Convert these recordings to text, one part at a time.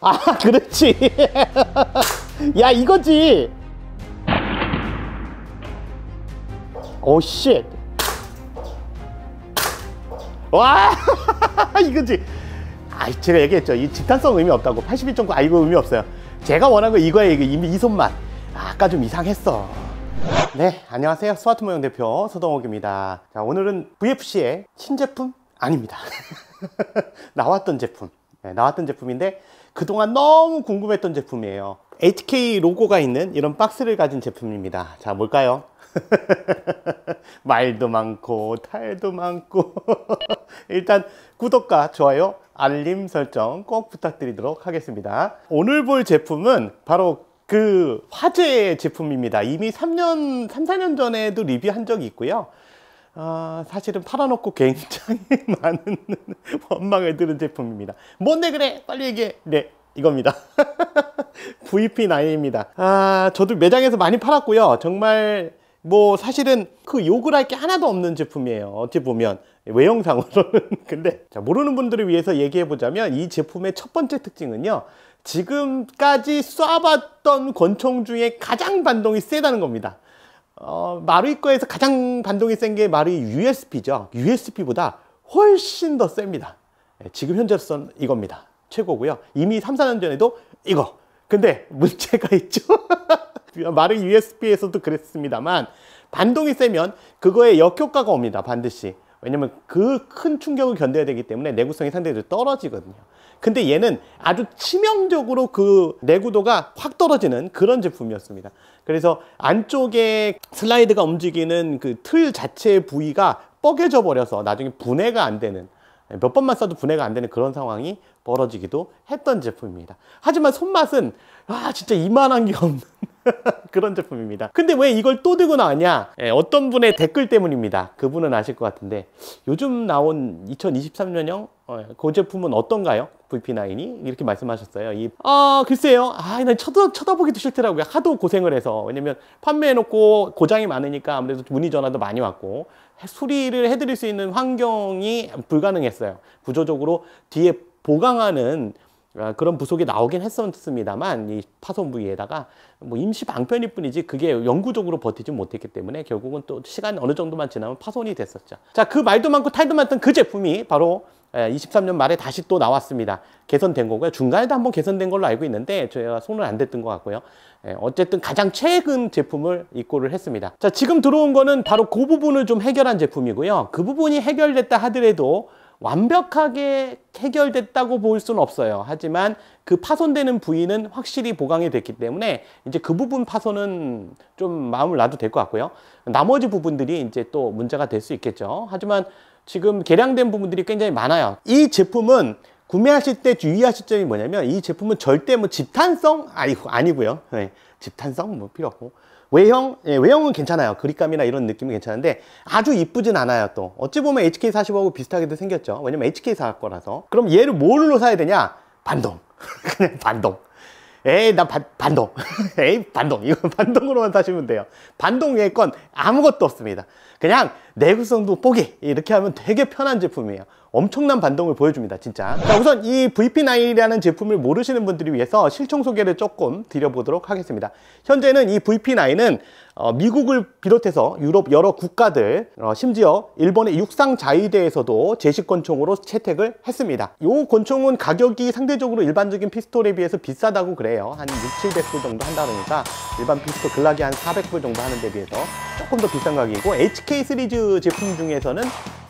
아, 그렇지. 야, 이거지. 오, 쉣. 와, 이거지. 아, 제가 얘기했죠. 이 집탄성 의미 없다고. 82.9. 아, 이거 의미 없어요. 제가 원한 거 이거예요. 이거 이 손맛. 아까 좀 이상했어. 네, 안녕하세요. 스마트 모형 대표 서동욱입니다. 자, 오늘은 VFC의 신제품 아닙니다. 나왔던 제품. 네, 나왔던 제품인데 그동안 너무 궁금했던 제품이에요. HK 로고가 있는 이런 박스를 가진 제품입니다. 자, 뭘까요? 말도 많고 탈도 많고 일단 구독과 좋아요, 알림 설정 꼭 부탁드리도록 하겠습니다. 오늘 볼 제품은 바로 그 화제의 제품입니다. 이미 3-4년 전에도 리뷰한 적이 있고요. 사실은 팔아놓고 굉장히 많은 원망을 들은 제품입니다. 뭔데 그래? 빨리 얘기해. 네, 이겁니다. VP9입니다. 저도 매장에서 많이 팔았고요. 정말 뭐 사실은 그 욕을 할 게 하나도 없는 제품이에요. 어찌 보면 외형상으로는. 근데 자, 모르는 분들을 위해서 얘기해 보자면 이 제품의 첫 번째 특징은요, 지금까지 쏴봤던 권총 중에 가장 반동이 세다는 겁니다. 마루이 거에서 가장 반동이 센 게 마루이 USP죠. USP보다 훨씬 더 셉니다. 지금 현재로서는 이겁니다. 최고고요. 이미 3-4년 전에도 이거. 근데 문제가 있죠. 마루이 USP에서도 그랬습니다만 반동이 세면 그거에 역효과가 옵니다. 반드시. 왜냐면 그 큰 충격을 견뎌야 되기 때문에 내구성이 상대적으로 떨어지거든요. 근데 얘는 아주 치명적으로 그 내구도가 확 떨어지는 그런 제품이었습니다. 그래서 안쪽에 슬라이드가 움직이는 그 틀 자체의 부위가 뻐개져 버려서 나중에 분해가 안 되는, 몇 번만 써도 분해가 안 되는 그런 상황이 벌어지기도 했던 제품입니다. 하지만 손맛은 진짜 이만한 게 없는 그런 제품입니다. 근데 왜 이걸 또 들고 나왔냐? 어떤 분의 댓글 때문입니다. 그분은 아실 것 같은데 요즘 나온 2023년형 그 제품은 어떤가요? VP9이 이렇게 말씀하셨어요. 글쎄요. 난 쳐다보기도 싫더라고요. 하도 고생을 해서. 왜냐면 판매해놓고 고장이 많으니까 아무래도 문의 전화도 많이 왔고 수리를 해드릴 수 있는 환경이 불가능했어요. 구조적으로 뒤에 보강하는 그런 부속이 나오긴 했었습니다만 이 파손 부위에다가 뭐 임시 방편일 뿐이지 그게 영구적으로 버티지 못했기 때문에 결국은 또 시간 어느 정도만 지나면 파손이 됐었죠. 자, 그 말도 많고 탈도 많던 그 제품이 바로 23년 말에 다시 또 나왔습니다. 개선된 거고요. 중간에도 한번 개선된 걸로 알고 있는데 저희가 손을 안 댔던 것 같고요. 어쨌든 가장 최근 제품을 입고를 했습니다. 자, 지금 들어온 거는 바로 그 부분을 좀 해결한 제품이고요. 그 부분이 해결됐다 하더라도 완벽하게 해결됐다고 볼 수는 없어요. 하지만 그 파손되는 부위는 확실히 보강이 됐기 때문에 이제 그 부분 파손은 좀 마음을 놔도 될 것 같고요. 나머지 부분들이 이제 또 문제가 될 수 있겠죠. 하지만 지금 개량된 부분들이 굉장히 많아요. 이 제품은 구매하실 때 주의하실 점이 뭐냐면 이 제품은 절대 뭐 집탄성 아니고요. 집탄성 뭐 필요 없고 외형은 괜찮아요. 그립감이나 이런 느낌이 괜찮은데 아주 이쁘진 않아요. 또 어찌 보면 HK45하고 비슷하게도 생겼죠. 왜냐면 HK4 거라서. 그럼 얘를 뭘로 사야 되냐? 반동. 그냥 반동. 나 반동. 반동. 이건 반동으로만 사시면 돼요. 반동 외의 건 아무것도 없습니다. 그냥 내구성도 포기. 이렇게 하면 되게 편한 제품이에요. 엄청난 반동을 보여줍니다, 진짜. 자, 우선 이 VP9이라는 제품을 모르시는 분들을 위해서 실총 소개를 조금 드려보도록 하겠습니다. 현재는 이 VP9은 미국을 비롯해서 유럽 여러 국가들, 심지어 일본의 육상 자위대에서도 제식 권총으로 채택을 했습니다. 이 권총은 가격이 상대적으로 일반적인 피스톨에 비해서 비싸다고 그래요. 한 600-700불 정도 한다 그러니까 일반 피스톨 글락이 한 400불 정도 하는 데 비해서 조금 더 비싼 가격이고, HK 시리즈 제품 중에서는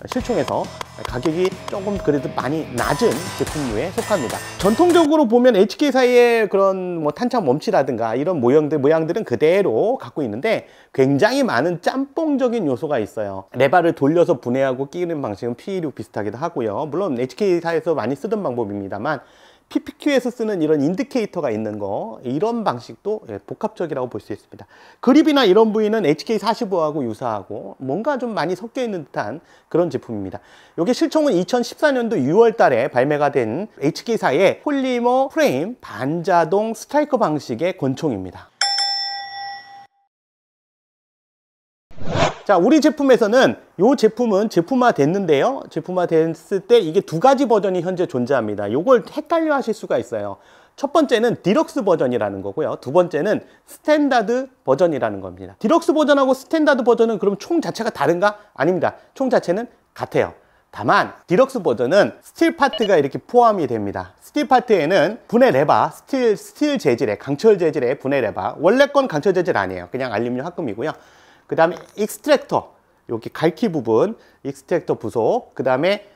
실총에서 가격이 조금 그래도 많이 낮은 제품류에 속합니다. 전통적으로 보면 HK사의 그런 뭐 탄창 멈치라든가 이런 모양들은 그대로 갖고 있는데 굉장히 많은 짬뽕적인 요소가 있어요. 레바를 돌려서 분해하고 끼는 방식은 P26 비슷하기도 하고요. 물론 HK사에서 많이 쓰던 방법입니다만 PPQ에서 쓰는 이런 인디케이터가 있는 거, 이런 방식도 복합적이라고 볼 수 있습니다. 그립이나 이런 부위는 HK45하고 유사하고 뭔가 좀 많이 섞여 있는 듯한 그런 제품입니다. 이게 실총은 2014년도 6월 달에 발매가 된 HK사의 폴리머 프레임 반자동 스트라이커 방식의 권총입니다. 자, 우리 제품에서는 이 제품은 제품화 됐는데요. 제품화 됐을 때 이게 두 가지 버전이 현재 존재합니다. 이걸 헷갈려 하실 수가 있어요. 첫 번째는 디럭스 버전이라는 거고요. 두 번째는 스탠다드 버전이라는 겁니다. 디럭스 버전하고 스탠다드 버전은 그럼 총 자체가 다른가? 아닙니다. 총 자체는 같아요. 다만 디럭스 버전은 스틸 파트가 이렇게 포함이 됩니다. 스틸 파트에는 분해 레바, 스틸 재질의 강철 재질의 분해 레바, 원래 건 강철 재질 아니에요. 그냥 알루미늄 합금이고요. 그 다음에 익스트랙터, 여기 갈키 부분 익스트랙터 부속, 그 다음에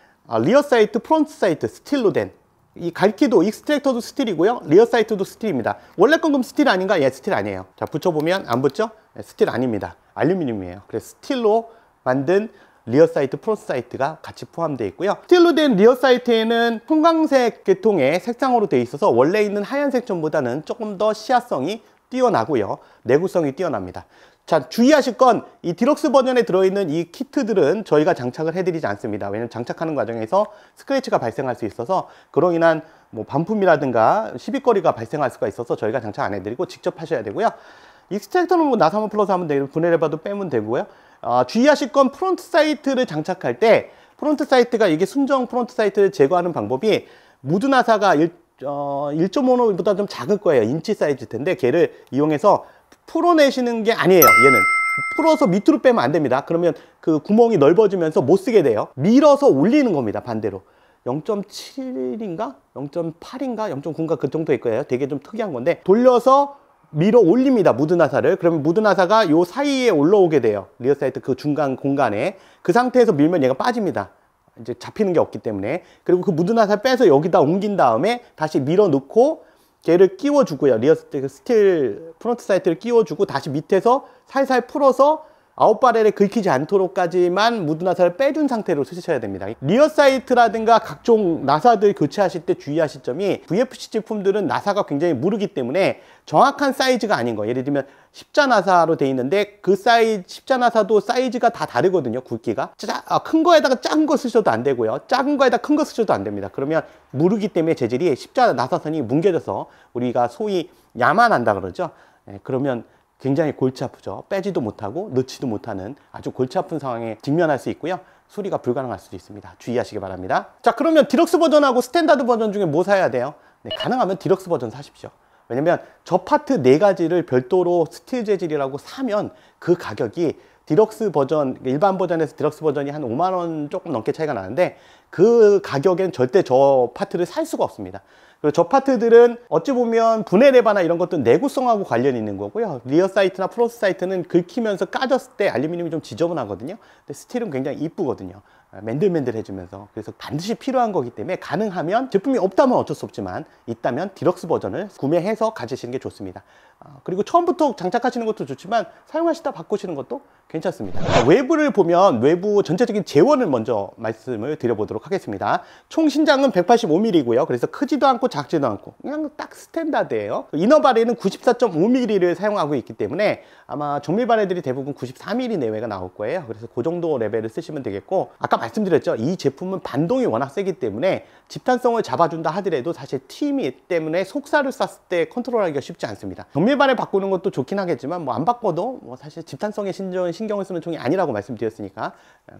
리어 사이트, 프론트 사이트 스틸로 된, 이 갈키도 익스트랙터도 스틸이고요, 리어 사이트도 스틸입니다. 원래 건 그럼 스틸 아닌가? 예, 스틸 아니에요. 자, 붙여보면 안 붙죠? 예, 스틸 아닙니다. 알루미늄이에요. 그래서 스틸로 만든 리어 사이트, 프론트 사이트가 같이 포함되어 있고요. 스틸로 된 리어 사이트에는 형광색 계통의 색상으로 되어 있어서 원래 있는 하얀색 점보다는 조금 더 시야성이 뛰어나고요, 내구성이 뛰어납니다. 자, 주의하실 건 이 디럭스 버전에 들어있는 이 키트들은 저희가 장착을 해드리지 않습니다. 왜냐면 장착하는 과정에서 스크래치가 발생할 수 있어서, 그로 인한 뭐 반품이라든가 시비거리가 발생할 수가 있어서 저희가 장착 안 해드리고 직접 하셔야 되고요. 익스트랙터는 뭐 나사만 플러스 하면 되고 분해레바도 빼면 되고요. 주의하실 건 프론트 사이트를 장착할 때, 프론트 사이트가 이게 순정 프론트 사이트를 제거하는 방법이, 무드 나사가 1.5보다 좀 작을 거예요. 인치 사이즈 텐데 걔를 이용해서 풀어내시는 게 아니에요. 얘는 풀어서 밑으로 빼면 안 됩니다. 그러면 그 구멍이 넓어지면서 못 쓰게 돼요. 밀어서 올리는 겁니다. 반대로 0.7인가 0.8인가 0.9인가 그 정도일 거예요. 되게 좀 특이한 건데, 돌려서 밀어 올립니다. 무드 나사를. 그러면 무드 나사가 요 사이에 올라오게 돼요. 리어 사이트 그 중간 공간에. 그 상태에서 밀면 얘가 빠집니다. 이제 잡히는 게 없기 때문에. 그리고 그 무드 나사 빼서 여기다 옮긴 다음에 다시 밀어 넣고 걔를 끼워주고요. 리어 스틸 프론트 사이트를 끼워주고 다시 밑에서 살살 풀어서 아웃바렐에 긁히지 않도록까지만 무드 나사를 빼준 상태로 쓰셔야 됩니다. 리어 사이트라든가 각종 나사들 교체하실 때 주의하실 점이, VFC 제품들은 나사가 굉장히 무르기 때문에 정확한 사이즈가 아닌 거. 예를 들면 십자 나사로 되어 있는데 그 십자 나사도 사이즈가 다 다르거든요. 굵기가. 큰 거에다가 작은 거 쓰셔도 안 되고요, 작은 거에다 큰 거 쓰셔도 안 됩니다. 그러면 무르기 때문에 재질이 십자 나사선이 뭉개져서 우리가 소위 야만한다 그러죠. 그러면 굉장히 골치 아프죠. 빼지도 못하고 넣지도 못하는 아주 골치 아픈 상황에 직면할 수 있고요. 수리가 불가능할 수도 있습니다. 주의하시기 바랍니다. 자, 그러면 디럭스 버전하고 스탠다드 버전 중에 뭐 사야 돼요? 가능하면 디럭스 버전 사십시오. 왜냐면 저 파트 4가지를 별도로 스틸 재질이라고 사면 그 가격이 디럭스 버전, 일반 버전에서 디럭스 버전이 한 5만 원 조금 넘게 차이가 나는데, 그 가격엔 절대 저 파트를 살 수가 없습니다. 그리고 저 파트들은 어찌 보면 분해 레바나 이런 것도 내구성하고 관련이 있는 거고요. 리어 사이트나 프론트 사이트는 긁히면서 까졌을 때 알루미늄이 좀 지저분하거든요. 근데 스틸은 굉장히 이쁘거든요. 맨들맨들해지면서. 그래서 반드시 필요한 거기 때문에 가능하면, 제품이 없다면 어쩔 수 없지만 있다면 디럭스 버전을 구매해서 가지시는 게 좋습니다. 그리고 처음부터 장착하시는 것도 좋지만 사용하시다 바꾸시는 것도 괜찮습니다. 외부를 보면 외부 전체적인 재원을 먼저 말씀을 드려보도록 하겠습니다. 총 신장은 185mm고요. 그래서 크지도 않고 작지도 않고 그냥 딱 스탠다드예요. 이너 바렐은 94.5mm를 사용하고 있기 때문에 아마 정밀 바렐들이 대부분 94mm 내외가 나올 거예요. 그래서 그 정도 레벨을 쓰시면 되겠고, 아까 말씀드렸죠. 이 제품은 반동이 워낙 세기 때문에 집탄성을 잡아준다 하더라도 사실 팀이 때문에 속살을 쐈을 때 컨트롤하기가 쉽지 않습니다. 정밀 바렐 바꾸는 것도 좋긴 하겠지만 뭐 안 바꿔도 뭐 사실 집탄성에 신경을 쓰는 총이 아니라고 말씀드렸으니까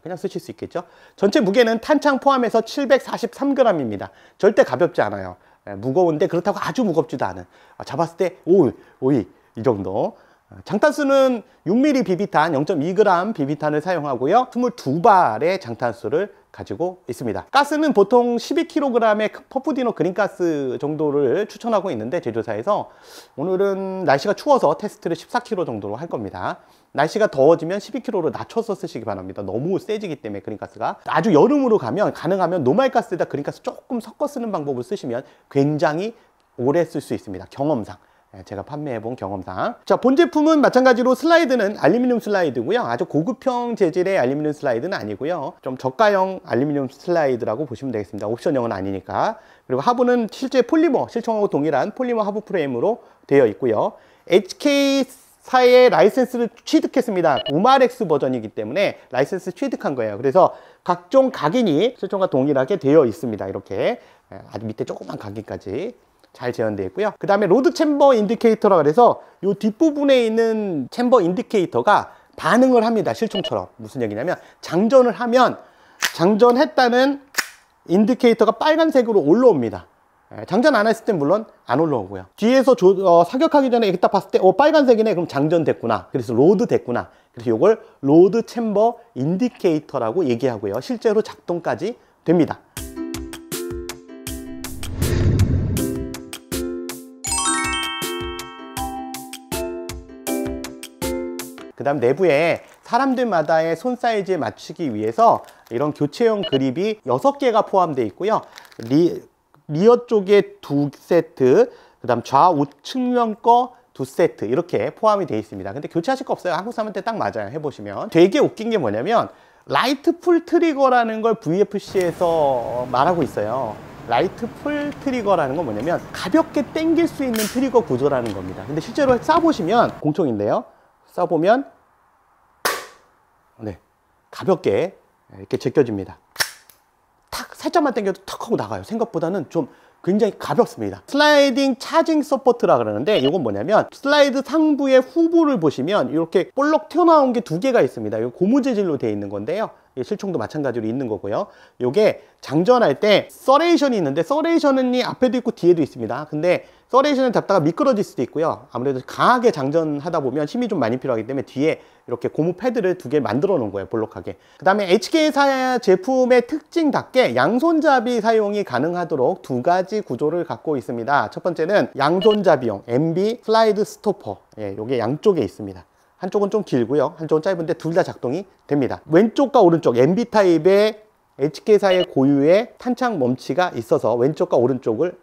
그냥 쓰실 수 있겠죠. 전체 무게는 탄창 포함해서 743g입니다. 절대 가볍지 않아요. 무거운데 그렇다고 아주 무겁지도 않은, 잡았을 때 오이 이 정도. 장탄수는 6mm 비비탄 0.2g 비비탄을 사용하고요. 22발의 장탄수를 가지고 있습니다. 가스는 보통 12kg의 퍼프디노 그린가스 정도를 추천하고 있는데, 제조사에서 오늘은 날씨가 추워서 테스트를 14kg 정도로 할 겁니다. 날씨가 더워지면 12kg로 낮춰서 쓰시기 바랍니다. 너무 세지기 때문에 그린가스가. 아주 여름으로 가면 가능하면 노말가스에다 그린가스 조금 섞어 쓰는 방법을 쓰시면 굉장히 오래 쓸 수 있습니다. 경험상. 제가 판매해본 경험상. 자, 본 제품은 마찬가지로 슬라이드는 알루미늄 슬라이드고요. 아주 고급형 재질의 알루미늄 슬라이드는 아니고요. 좀 저가형 알루미늄 슬라이드라고 보시면 되겠습니다. 옵션형은 아니니까. 그리고 하부는 실제 폴리머, 실총하고 동일한 폴리머 하부 프레임으로 되어 있고요. HK사의 라이센스를 취득했습니다. 우마렉스 버전이기 때문에 라이센스 취득한 거예요. 그래서 각종 각인이 실총과 동일하게 되어 있습니다. 이렇게 아주 밑에 조그만 각인까지 잘 재현되어 있고요. 그 다음에 로드 챔버 인디케이터라 그래서 이 뒷부분에 있는 챔버 인디케이터가 반응을 합니다. 실총처럼. 무슨 얘기냐면 장전을 하면 장전했다는 인디케이터가 빨간색으로 올라옵니다. 장전 안 했을 땐 물론 안 올라오고요. 뒤에서 사격하기 전에 이렇게 딱 봤을 때 빨간색이네, 그럼 장전됐구나, 그래서 로드 됐구나, 그래서 이걸 로드 챔버 인디케이터라고 얘기하고요. 실제로 작동까지 됩니다. 그 다음 내부에 사람들마다의 손 사이즈에 맞추기 위해서 이런 교체용 그립이 6개가 포함되어 있고요. 리어 쪽에 2세트, 그 다음 좌우 측면 거 2세트 이렇게 포함이 되어 있습니다. 근데 교체하실 거 없어요. 한국 사람한테 딱 맞아요. 해보시면. 되게 웃긴 게 뭐냐면 라이트 풀 트리거라는 걸 VFC에서 말하고 있어요. 라이트 풀 트리거라는 건 뭐냐면 가볍게 당길 수 있는 트리거 구조라는 겁니다. 근데 실제로 쏴보시면, 공총인데요, 쏴보면 네, 가볍게 이렇게 제껴집니다. 탁 살짝만 당겨도 탁 하고 나가요. 생각보다는 좀 굉장히 가볍습니다. 슬라이딩 차징 서포트라 그러는데, 이건 뭐냐면 슬라이드 상부의 후부를 보시면 이렇게 볼록 튀어나온 게 2개가 있습니다. 이거 고무 재질로 되어 있는 건데요, 실총도 마찬가지로 있는 거고요. 이게 장전할 때 서레이션이 있는데, 서레이션은 앞에도 있고 뒤에도 있습니다. 근데 서레이션을 잡다가 미끄러질 수도 있고요. 아무래도 강하게 장전하다 보면 힘이 좀 많이 필요하기 때문에 뒤에 이렇게 고무 패드를 2개 만들어 놓은 거예요, 볼록하게. 그 다음에 HK사 제품의 특징답게 양손잡이 사용이 가능하도록 2가지 구조를 갖고 있습니다. 첫 번째는 양손잡이용 MB 슬라이드 스토퍼, 이게 양쪽에 있습니다. 한쪽은 좀 길고요, 한쪽은 짧은데 둘 다 작동이 됩니다. 왼쪽과 오른쪽 MB 타입의 HK사의 고유의 탄창 멈치가 있어서 왼쪽과 오른쪽을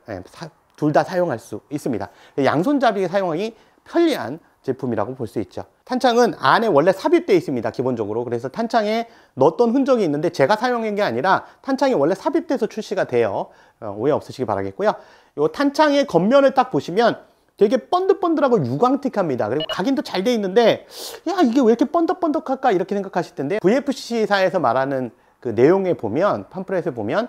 둘 다 사용할 수 있습니다. 양손잡이 사용하기 편리한 제품이라고 볼 수 있죠. 탄창은 안에 원래 삽입되어 있습니다, 기본적으로. 그래서 탄창에 넣었던 흔적이 있는데 제가 사용한 게 아니라 탄창이 원래 삽입돼서 출시가 돼요. 오해 없으시기 바라겠고요. 이 탄창의 겉면을 딱 보시면 되게 번득번득하고 유광틱합니다. 그리고 각인도 잘 돼 있는데, 야, 이게 왜 이렇게 번득번득할까 이렇게 생각하실 텐데, VFC사에서 말하는 그 내용에 보면, 팜플렛에 보면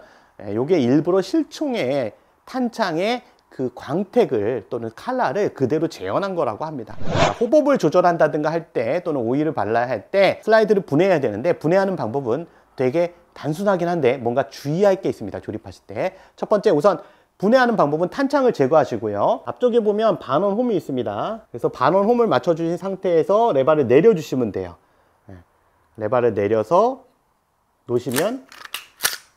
이게 일부러 실총에 탄창에 그 광택을 또는 컬러를 그대로 재현한 거라고 합니다. 호법을 조절한다든가 할 때, 또는 오일을 발라야 할 때 슬라이드를 분해해야 되는데, 분해하는 방법은 되게 단순하긴 한데 뭔가 주의할 게 있습니다, 조립하실 때. 첫 번째, 우선 분해하는 방법은 탄창을 제거하시고요. 앞쪽에 보면 반원 홈이 있습니다. 그래서 반원 홈을 맞춰주신 상태에서 레바를 내려주시면 돼요. 레바를 내려서 놓으시면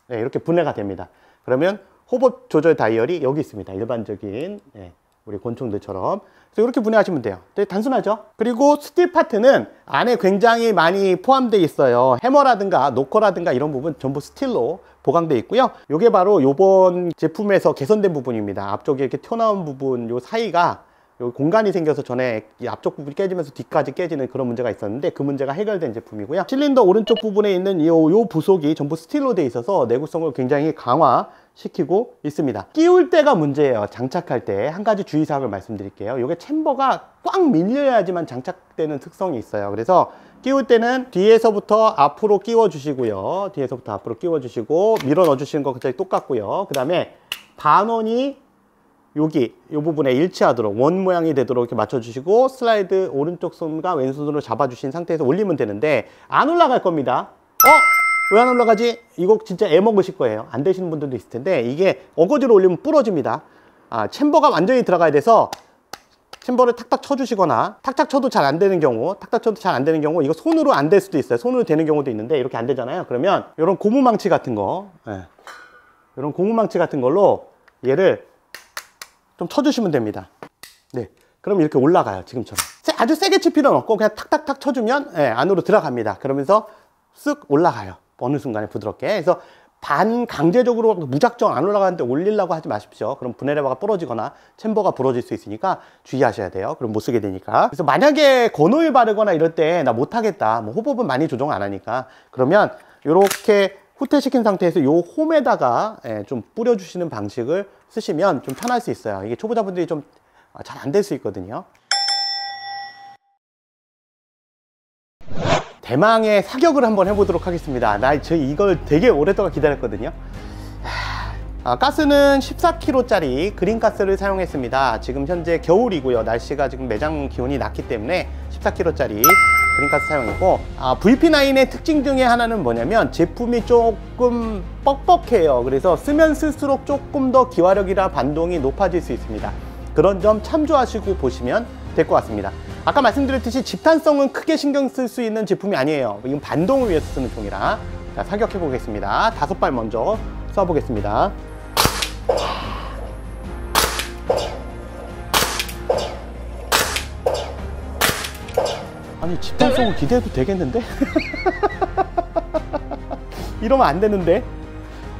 이렇게 분해가 됩니다. 그러면 호법 조절 다이얼이 여기 있습니다. 일반적인 우리 권총들처럼. 그래서 이렇게 분해하시면 돼요. 되게 단순하죠? 그리고 스틸 파트는 안에 굉장히 많이 포함되어 있어요. 해머라든가 노커라든가 이런 부분 전부 스틸로 보강되어 있고요. 이게 바로 이번 제품에서 개선된 부분입니다. 앞쪽에 이렇게 튀어나온 부분, 요 사이가 요 공간이 생겨서 전에 이 앞쪽 부분이 깨지면서 뒤까지 깨지는 그런 문제가 있었는데, 그 문제가 해결된 제품이고요. 실린더 오른쪽 부분에 있는 요 부속이 전부 스틸로 되어 있어서 내구성을 굉장히 강화시키고 있습니다. 끼울 때가 문제예요. 장착할 때 한 가지 주의사항을 말씀드릴게요. 이게 챔버가 꽉 밀려야지만 장착되는 특성이 있어요. 그래서 끼울 때는 뒤에서부터 앞으로 끼워 주시고요. 뒤에서부터 앞으로 끼워 주시고 밀어 넣어 주시는 거 굉장히 똑같고요. 그 다음에 반원이 여기 이 부분에 일치하도록 원 모양이 되도록 이렇게 맞춰주시고, 슬라이드 오른쪽 손과 왼손으로 잡아주신 상태에서 올리면 되는데, 안 올라갈 겁니다. 왜 안 올라가지? 이거 진짜 애 먹으실 거예요. 안 되시는 분들도 있을 텐데, 이게 어거지로 올리면 부러집니다. 챔버가 완전히 들어가야 돼서 챔버를 탁탁 쳐주시거나, 탁탁 쳐도 잘 안 되는 경우, 탁탁 쳐도 잘 안 되는 경우, 이거 손으로 안 될 수도 있어요. 손으로 되는 경우도 있는데 이렇게 안 되잖아요. 그러면 이런 고무망치 같은 거, 이런 고무망치 같은 걸로 얘를 좀 쳐주시면 됩니다. 네, 그럼 이렇게 올라가요. 지금처럼 아주 세게 칠 필요는 없고 그냥 탁탁탁 쳐주면 안으로 들어갑니다. 그러면서 쓱 올라가요. 어느 순간에 부드럽게. 그래서 반강제적으로 무작정 안 올라가는데 올리려고 하지 마십시오. 그럼 분해레버가 부러지거나 챔버가 부러질 수 있으니까 주의하셔야 돼요. 그럼 못 쓰게 되니까. 그래서 만약에 건오일 바르거나 이럴 때 나 못하겠다, 뭐 호법은 많이 조정 안 하니까, 그러면 이렇게 후퇴시킨 상태에서 요 홈에다가 좀 뿌려주시는 방식을 쓰시면 좀 편할 수 있어요. 이게 초보자분들이 좀 잘 안 될 수 있거든요. 대망의 사격을 한번 해보도록 하겠습니다. 저 이걸 되게 오랫동안 기다렸거든요. 가스는 14kg짜리 그린가스를 사용했습니다. 지금 현재 겨울이고요. 날씨가 지금 매장 기온이 낮기 때문에 14kg짜리 그린가스 사용했고, VP9의 특징 중에 하나는 뭐냐면 제품이 조금 뻑뻑해요. 그래서 쓰면 쓸수록 조금 더 기화력이나 반동이 높아질 수 있습니다. 그런 점 참조하시고 보시면 될 것 같습니다. 아까 말씀드렸듯이 집탄성은 크게 신경 쓸 수 있는 제품이 아니에요. 이건 반동을 위해서 쓰는 총이라. 자, 사격해 보겠습니다. 5발 먼저 쏴 보겠습니다. 아니, 집단성을 기대해도 되겠는데? 이러면 안 되는데?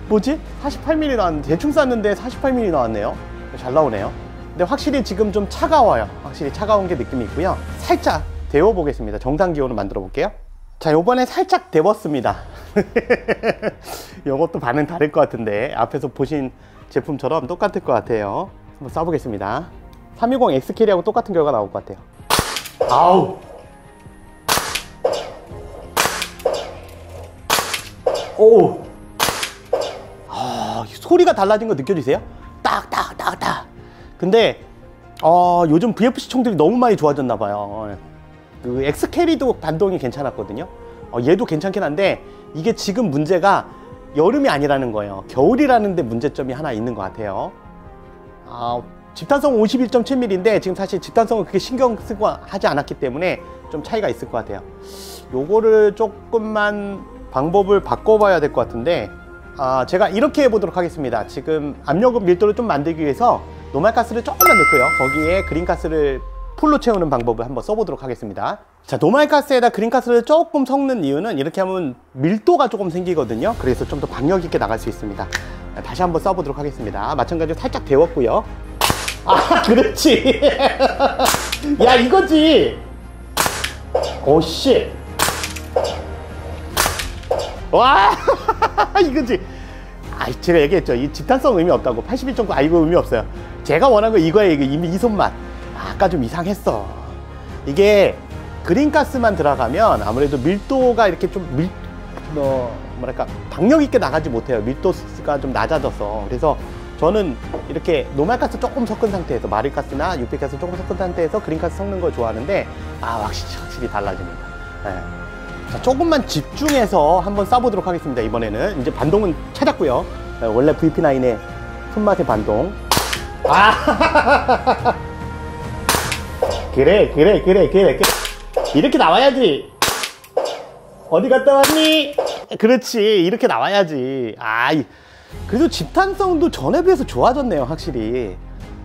뭐지? 48mm 나왔는데, 대충 쐈는데 48mm 나왔네요. 잘 나오네요. 근데 확실히 지금 좀 차가워요. 확실히 차가운 게 느낌이 있고요. 살짝 데워 보겠습니다. 정상 기온을 만들어 볼게요. 자, 요번에 살짝 데웠습니다. 이것도 반응 다를 것 같은데, 앞에서 보신 제품처럼 똑같을 것 같아요. 한번 쏴보겠습니다. 320X 캐리하고 똑같은 결과 나올 것 같아요. 아우! 오! 소리가 달라진 거 느껴지세요? 딱딱딱딱. 근데 요즘 VFC 총들이 너무 많이 좋아졌나 봐요. 그 X 캐리도 반동이 괜찮았거든요. 얘도 괜찮긴 한데 이게 지금 문제가 여름이 아니라는 거예요. 겨울이라는 데 문제점이 하나 있는 것 같아요. 집탄성 51.7mm인데 지금 사실 집탄성을 그렇게 신경 쓰고 하지 않았기 때문에 좀 차이가 있을 것 같아요. 요거를 조금만 방법을 바꿔봐야 될 것 같은데, 제가 이렇게 해보도록 하겠습니다. 지금 압력은 밀도를 좀 만들기 위해서 노말가스를 조금만 넣고요. 거기에 그린가스를 풀로 채우는 방법을 한번 써보도록 하겠습니다. 자, 노말가스에다 그린가스를 조금 섞는 이유는 이렇게 하면 밀도가 조금 생기거든요. 그래서 좀 더 박력 있게 나갈 수 있습니다. 다시 한번 써보도록 하겠습니다. 마찬가지로 살짝 데웠고요. 그렇지. 야, 이거지. 오씨. 와. 이거지. 제가 얘기했죠. 이 집탄성 의미 없다고. 81.9. 이거 의미 없어요. 제가 원한 거 이거예요. 이거 이미 이 손맛. 아까 좀 이상했어. 이게 그린가스만 들어가면 아무래도 밀도가 이렇게 좀 뭐랄까 박력 있게 나가지 못해요. 밀도가 좀 낮아져서. 그래서 저는 이렇게 노말가스 조금 섞은 상태에서, 마릴가스나 육백가스 조금 섞은 상태에서 그린가스 섞는 걸 좋아하는데, 확실히 달라집니다. 네. 자, 조금만 집중해서 한번 쏴보도록 하겠습니다. 이번에는 이제 반동은 찾았고요. 원래 VP9의 손맛의 반동. 그래. 이렇게 나와야지. 어디 갔다 왔니? 그렇지, 이렇게 나와야지. 그래도 집탄성도 전에 비해서 좋아졌네요. 확실히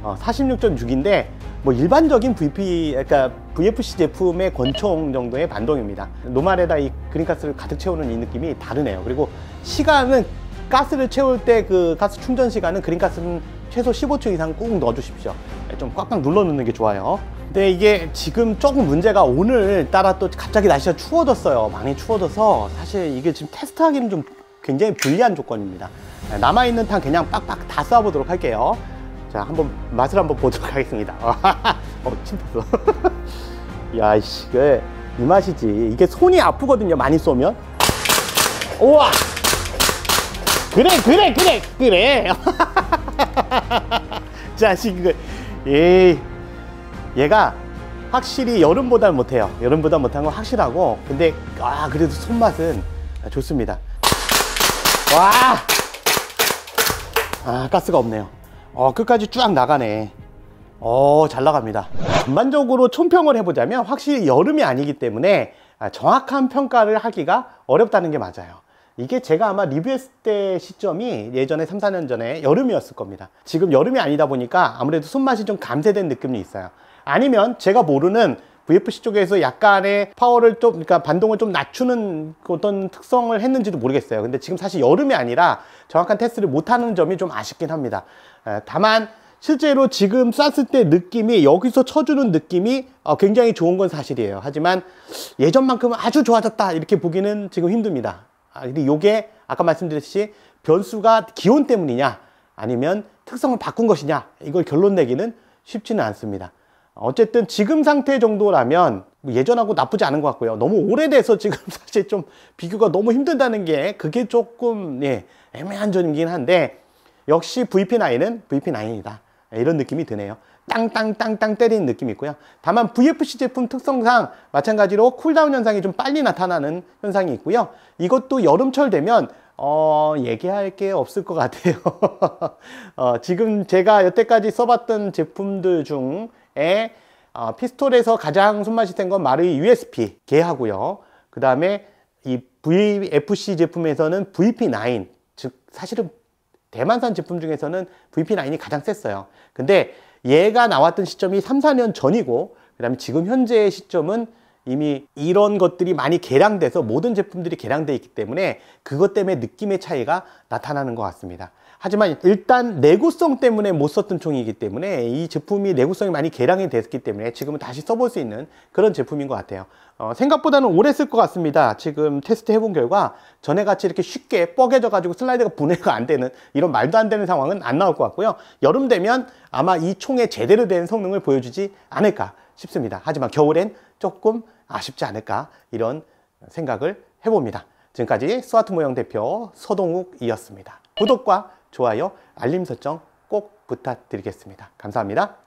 46.6인데 뭐 일반적인 그러니까 VFC 제품의 권총 정도의 반동입니다. 노말에다 이 그린가스를 가득 채우는 이 느낌이 다르네요. 그리고 시간은, 가스를 채울 때 그 가스 충전 시간은 그린가스는 최소 15초 이상 꾹 넣어 주십시오. 좀 꽉꽉 눌러 넣는 게 좋아요. 근데 이게 지금 조금 문제가, 오늘따라 또 갑자기 날씨가 추워졌어요. 많이 추워져서 사실 이게 지금 테스트하기는 좀 굉장히 불리한 조건입니다. 남아있는 탄 그냥 빡빡 다 쏴보도록 할게요. 자, 한번 맛을 한번 보도록 하겠습니다. 침 탔어. 야, 이씨, 이 맛이지. 이게 손이 아프거든요, 많이 쏘면. 우와! 그래! 자식, 얘가 확실히 여름보다 못해요. 여름보다 못한 건 확실하고, 근데 그래도 손맛은 좋습니다. 와! 가스가 없네요. 끝까지 쫙 나가네. 잘 나갑니다. 전반적으로 총평을 해보자면 확실히 여름이 아니기 때문에 정확한 평가를 하기가 어렵다는 게 맞아요. 이게 제가 아마 리뷰했을 때 시점이 예전에 3, 4년 전에 여름이었을 겁니다. 지금 여름이 아니다 보니까 아무래도 손맛이 좀 감쇄된 느낌이 있어요. 아니면 제가 모르는 VFC 쪽에서 약간의 파워를 좀, 그러니까 반동을 좀 낮추는 어떤 특성을 했는지도 모르겠어요. 근데 지금 사실 여름이 아니라 정확한 테스트를 못하는 점이 좀 아쉽긴 합니다. 다만 실제로 지금 쐈을 때 느낌이, 여기서 쳐주는 느낌이 굉장히 좋은 건 사실이에요. 하지만 예전만큼은 아주 좋아졌다 이렇게 보기는 지금 힘듭니다. 근데 이게 아까 말씀드렸듯이 변수가 기온 때문이냐 아니면 특성을 바꾼 것이냐, 이걸 결론 내기는 쉽지는 않습니다. 어쨌든 지금 상태 정도라면 예전하고 나쁘지 않은 것 같고요. 너무 오래돼서 지금 사실 좀 비교가 너무 힘들다는 게, 그게 조금 애매한 점이긴 한데, 역시 VP9은 VP9이다. 이런 느낌이 드네요. 땅땅땅땅 때리는 느낌이 있고요. 다만 VFC 제품 특성상 마찬가지로 쿨다운 현상이 좀 빨리 나타나는 현상이 있고요. 이것도 여름철 되면 얘기할 게 없을 것 같아요. 지금 제가 여태까지 써봤던 제품들 중에 피스톨에서 가장 손맛이 센 건 마르이 USP 걔하고요. 그 다음에 이 VFC 제품에서는 VP9, 즉 사실은 대만산 제품 중에서는 VP9이 가장 셌어요. 근데 얘가 나왔던 시점이 3, 4년 전이고, 그 다음에 지금 현재의 시점은 이미 이런 것들이 많이 개량돼서 모든 제품들이 개량되어 있기 때문에 그것 때문에 느낌의 차이가 나타나는 것 같습니다. 하지만 일단 내구성 때문에 못 썼던 총이기 때문에 이 제품이 내구성이 많이 개량이 됐기 때문에 지금은 다시 써볼 수 있는 그런 제품인 것 같아요. 생각보다는 오래 쓸 것 같습니다. 지금 테스트 해본 결과 전에 같이 이렇게 쉽게 뻐개져 가지고 슬라이드가 분해가 안 되는 이런 말도 안 되는 상황은 안 나올 것 같고요. 여름 되면 아마 이 총의 제대로 된 성능을 보여주지 않을까 싶습니다. 하지만 겨울엔 조금 아쉽지 않을까 이런 생각을 해봅니다. 지금까지 스와트 모형 대표 서동욱이었습니다. 구독과 좋아요, 알림 설정 꼭 부탁드리겠습니다. 감사합니다.